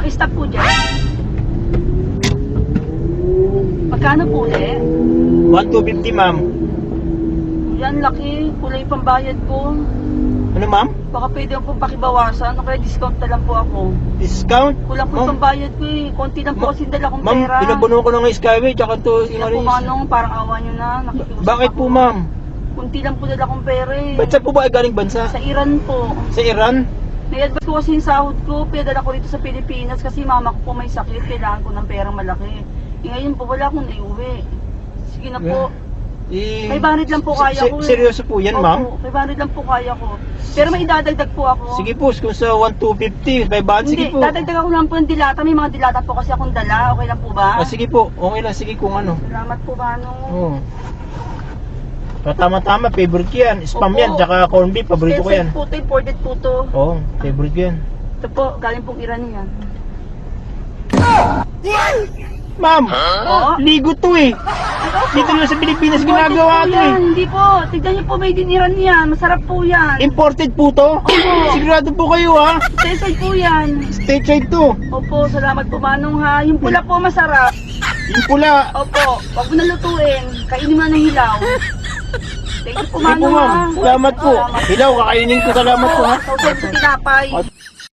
Pakistop po dyan. Magkano po ulit? 1,250 ma'am. Yan, laki. Kulay pambayad ko. Ano ma'am? Baka pwede po pakibawasan. O kaya discount na lang po ako. Discount? Kulang po Ma'am, pambayad ko eh. Konti lang po kasi dala kong Ma'am, pera. pinabuno ko na ng Skyway tsaka to Hindi na po manong, parang awa nyo na. Nakikiusap Bakit ako. po ma'am? Kunti lang po dala kong pera eh. Ba't saan po ba ay galing bansa? Sa Iran po. Sa Iran? Nai-advance ko kasi yung sahod ko. Pinadala ko rito sa Pilipinas kasi mama ko po may sakit. Kailangan ko ng perang malaki. Eh ngayon po wala akong naiuwi. Sige na po. Eh, 500 lang po kaya ko eh. Seryoso po yan ma'am? Opo, 500 lang po kaya ko. Pero may idadagdag po ako. Sige po, kung sa 1,250, 500, sige Hindi, po. dadagdag ako lang po ng dilata. May mga dilata po kasi akong dala. Okay lang po ba? Sige po, okay lang, sige kung ano. Salamat po ba no? Oo. Tama-tama, favorite ko yan. Spam Opo. yan, tsaka corned beef, paborito ko yan. Special po ito, imported po ito. Oo, favorite ko yan. Ito po, galing pong Iran yan. Ma'am, Oo? ligo to eh. Dito lang sa Pilipinas ginagawa Imported to po eh. yan. Hindi po, tignan niyo po, made in Iran yan. Masarap po yan. Imported po to? Opo. Sigurado po kayo ha? Tesay po yan. Stateside to. Opo, salamat po Manong ha. Yung pula po masarap. Yung pula. Opo, wag mo na lutuin. Kainin mo na ng hilaw. Thank you po Sige po Manong ha. ma'am, salamat po. Hilaw, kakainin ko, salamat po ha. Sausaw sa tinapay.